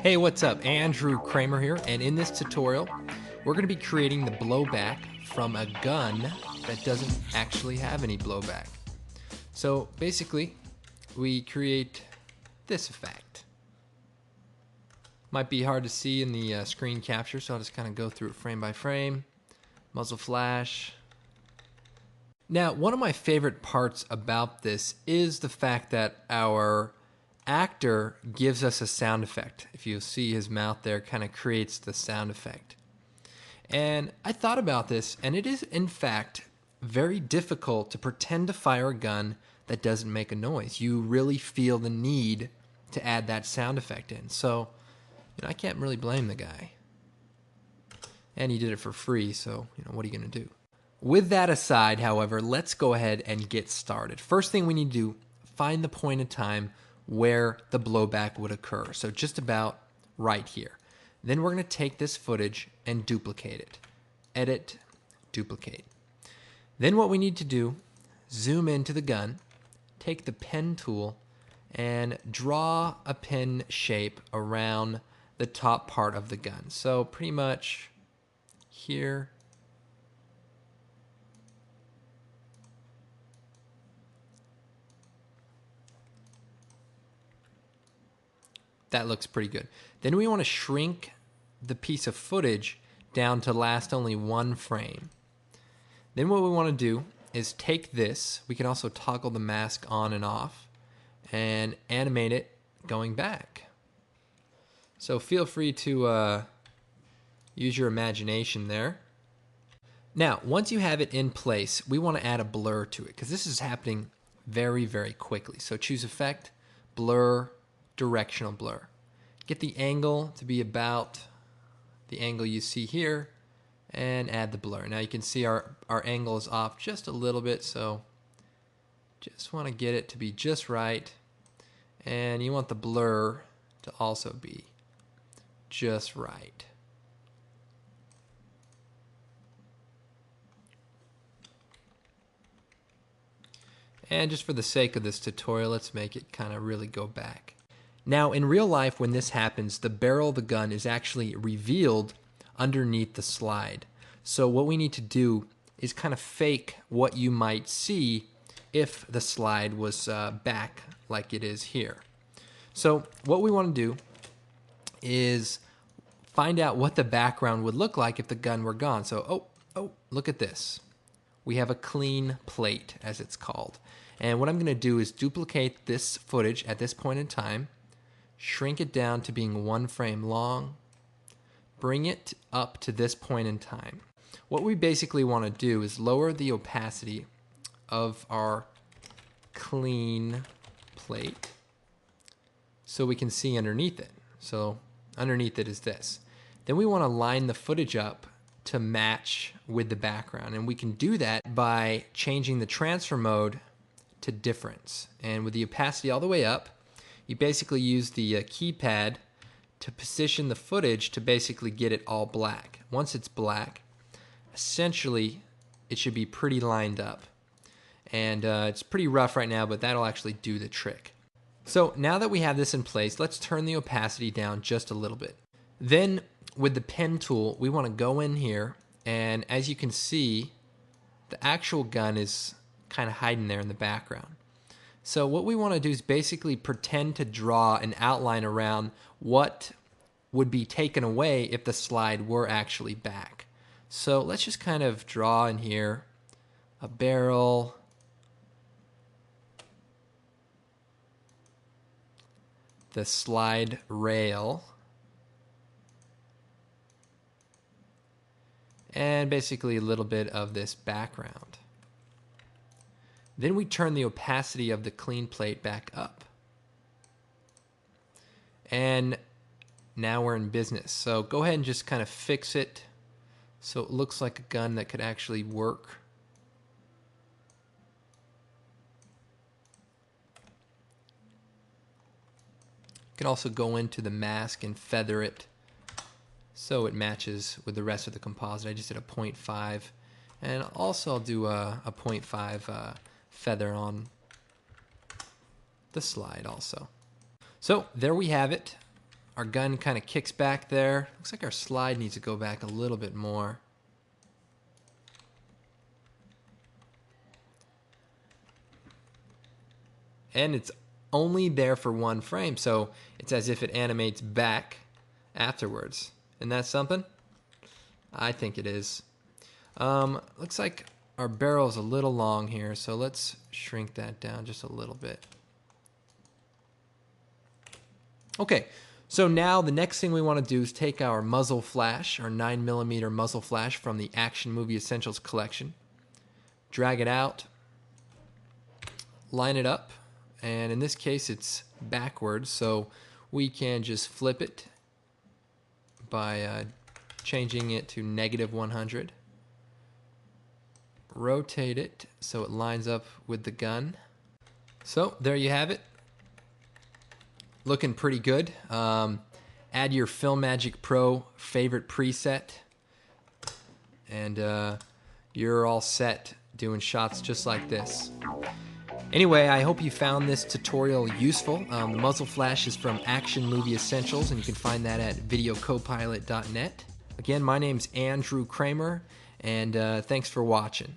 Hey, what's up? Andrew Kramer here, and in this tutorial, we're going to be creating the blowback from a gun that doesn't actually have any blowback. So basically, we create this effect. Might be hard to see in the screen capture, so I'll just kind of go through it frame by frame. Muzzle flash. Now, one of my favorite parts about this is the fact that our actor gives us a sound effect. If you see his mouth there, kind of creates the sound effect. And I thought about this, and it is in fact very difficult to pretend to fire a gun that doesn't make a noise. You really feel the need to add that sound effect in. So, I can't really blame the guy. And he did it for free, so, what are you going to do? With that aside, however, let's go ahead and get started. First thing we need to do, find the point in time where the blowback would occur. So just about right here. Then we're going to take this footage and duplicate it. Edit, duplicate. Then what we need to do, zoom into the gun, take the pen tool, and draw a pen shape around the top part of the gun. So pretty much here. That looks pretty good. Then we want to shrink the piece of footage down to last only one frame. Then what we want to do is take this. We can also toggle the mask on and off and animate it going back. So feel free to use your imagination there. Now, once you have it in place, we want to add a blur to it because this is happening very, very quickly. So choose Effect, Blur, Directional blur. Get the angle to be about the angle you see here and add the blur. Now you can see our angle is off just a little bit, so just want to get it to be just right. And you want the blur to also be just right. And just for the sake of this tutorial, let's make it kind of really go back. Now, in real life, when this happens, the barrel of the gun is actually revealed underneath the slide. So what we need to do is kind of fake what you might see if the slide was back like it is here. So what we want to do is find out what the background would look like if the gun were gone. So, oh, look at this. We have a clean plate, as it's called. And what I'm going to do is duplicate this footage at this point in time, shrink it down to being one frame long, bring it up to this point in time. What we basically want to do is lower the opacity of our clean plate so we can see underneath it. So underneath it is this. Then we want to line the footage up to match with the background, and we can do that by changing the transfer mode to difference. And with the opacity all the way up, you basically use the keypad to position the footage to basically get it all black. Once it's black, essentially it should be pretty lined up. And it's pretty rough right now, but that'll actually do the trick. So now that we have this in place, let's turn the opacity down just a little bit. Then with the pen tool, we want to go in here, and as you can see, the actual gun is kind of hiding there in the background. So what we want to do is basically pretend to draw an outline around what would be taken away if the slide were actually back. So let's just kind of draw in here a barrel, the slide rail, and basically a little bit of this background. Then we turn the opacity of the clean plate back up. And now we're in business. So go ahead and just kind of fix it so it looks like a gun that could actually work. You can also go into the mask and feather it so it matches with the rest of the composite. I just did a 0.5, and also I'll do a 0.5 feather on the slide also. So there we have it. our gun kind of kicks back there. Looks like our slide needs to go back a little bit more. And it's only there for one frame, so it's as if it animates back afterwards. Isn't that something? I think it is. Looks like our barrel is a little long here, so let's shrink that down just a little bit. Okay, so now the next thing we want to do is take our muzzle flash, our 9mm muzzle flash from the Action Movie Essentials collection, drag it out, line it up, and in this case it's backwards, so we can just flip it by changing it to -100. Rotate it so it lines up with the gun. So there you have it. Looking pretty good. Add your Filmagic Pro favorite preset, and you're all set doing shots just like this. Anyway, I hope you found this tutorial useful. The muzzle flash is from Action Movie Essentials, and you can find that at videocopilot.net. Again, my name's Andrew Kramer, and thanks for watching.